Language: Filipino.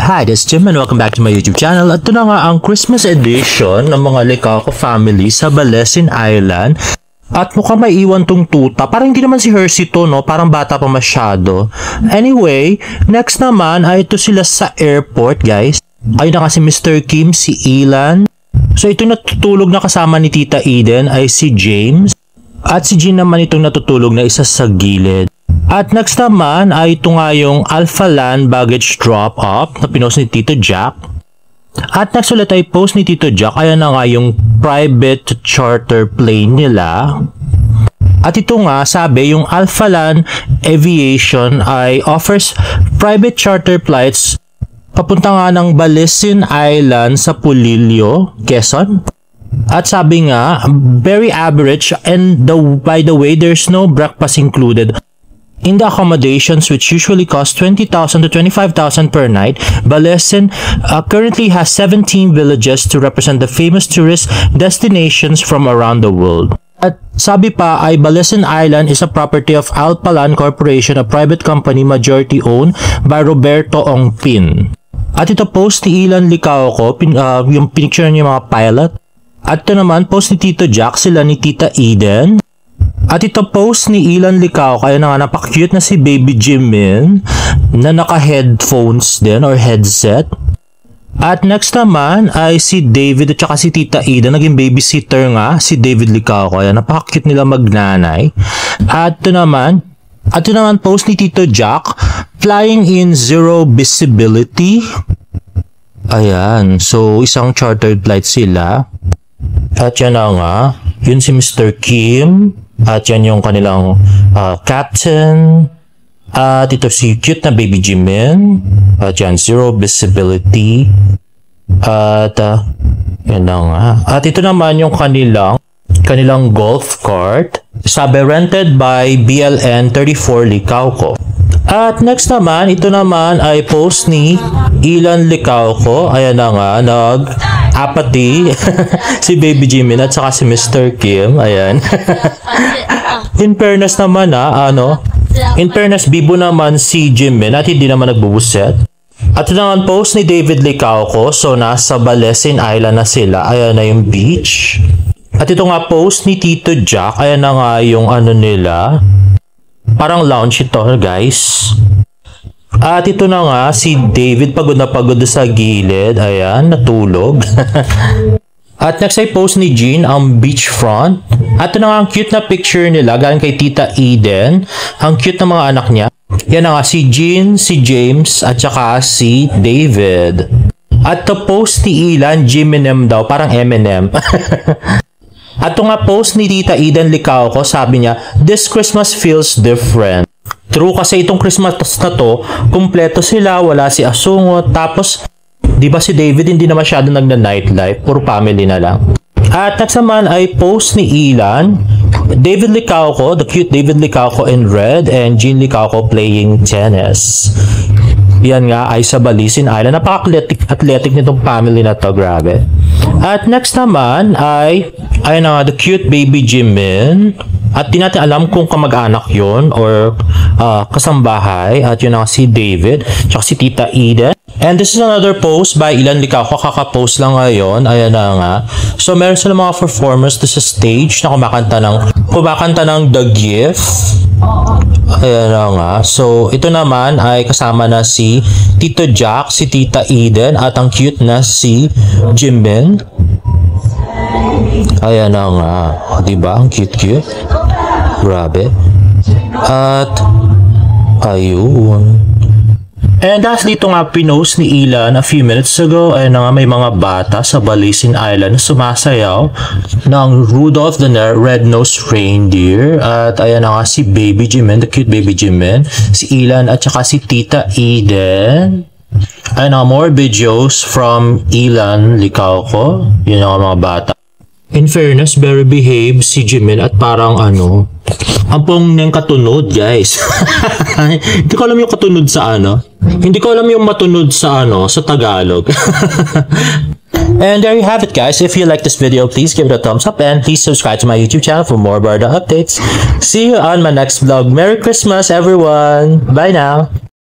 Hi, this is Jim and welcome back to my YouTube channel. At ito na nga ang Christmas edition ng mga Licauco family sa Balesin Island. At mukhang may iwan tong tuta. Parang hindi naman si Hershey to, no? Parang bata pa masyado. Anyway, next naman ay ito sila sa airport, guys. Ayun na nga si Mr. Kim, si Ilan. So ito natutulog na kasama ni Tita Eden ay si James. At si Jean naman itong natutulog na isa sa gilid. At next naman ay ito nga yung Alpha Land baggage drop-off na pinost ni Tito Jack. At next ulit ay post ni Tito Jack, ayan na nga yung private charter plane nila. At ito nga, sabi, yung Alpha Land Aviation ay offers private charter flights papunta nga ng Balesin Island sa Pulilio, Quezon. At sabi nga, very average and by the way, there's no breakfast included. In the accommodations, which usually cost 20,000 to 25,000 per night, Balesin currently has 17 villages to represent the famous tourist destinations from around the world. At sabi pa ay Balesin Island is a property of Alpalan Corporation, a private company majority owned by Roberto Ongpin. At ito post ni Ilan Licauco, yung picture niya mga pilot. At ito naman post ni Tito Jack, sila ni Tita Eden. At ito post ni Ilan Licauco, kaya na nga napaka-cute na si Baby Jimin na naka-headphones din or headset. At next naman ay si David at saka si Tita Eden, naging babysitter nga si David Licauco, kaya napaka-cute nila magnanay. At ito naman post ni Tito Jack, flying in zero visibility. Ayan, so isang chartered flight sila. At yan na nga, yun si Mr. Kim. At yan yung kanilang captain. At ito si cute na Baby Jimin. At yan, zero visibility. At yan na nga. At ito naman yung kanilang golf cart. Sabi, rented by BLN 34 Licauco. At next naman, ito naman ay post ni Ilan Licauco. Ayan na nga, apathy si Baby Jimin at saka si Mr. Kim. Ayan. In fairness naman in fairness, bibo naman si Jimin at hindi naman nagbubuset. At ito naman post ni David Licauco. So nasa Balesin Island na sila. Ayan na yung beach. At ito nga post ni Tito Jack. Ayan na nga yung nila. Parang lounge ito, guys. At ito na nga, si David pagod na pagod sa gilid. Ayan, natulog. At next ay post ni Jean ang beachfront. At ito na nga ang cute na picture nila galing kay Tita Eden. Ang cute na mga anak niya. Yan na nga, si Jean, si James, at saka si David. At the post ni Ilan, Jiminem daw, parang M&M. At ito nga post ni Tita Eden Licauco, sabi niya, this Christmas feels different. True, kasi itong Christmas na to, kumpleto sila, wala si Asungot, tapos, di ba si David hindi na masyado nagna-nightlife, puro family na lang. At next naman ay post ni Ilan, David Licauco, the cute David Licauco in red, and Jean Licauco playing tennis. Yan nga ay sa Balesin Island. Napaka-athletic nitong family na to, grabe. At next naman ay the cute Baby Jimin. At di natin alam kung kamag-anak yun or kasambahay. At yun nga si David, tsaka si Tita Eden. And this is another post by Ilan Licauco. Kaka-post lang ngayon. Ayan na nga. So meron sila mga performers sa stage na kumakanta ng The Gift. Ayan na nga. So ito naman ay kasama na si Tito Jack, si Tita Eden, at ang cute na si Jimin. Ayan na nga. Diba? Ang cute-cute. Grabe. At ayun. And lastly, ito nga pinost ni Ilan a few minutes ago ay na nga may mga bata sa Balesin Island sumasayaw ng Rudolph the Red-Nosed Reindeer. At ayan na nga si Baby Jimin, the cute Baby Jimin, si Ilan at saka si Tita Eden. Ayan na more videos from Ilan Licauco. Yun nga mga bata. In fairness, very behaved si Jimin at parang ampong nang katunod, guys. Hindi ko alam yung katunod sa Hindi ko alam yung matunod sa sa Tagalog. And there you have it, guys. If you like this video, please give it a thumbs up and please subscribe to my YouTube channel for more Barda updates. See you on my next vlog. Merry Christmas, everyone. Bye now.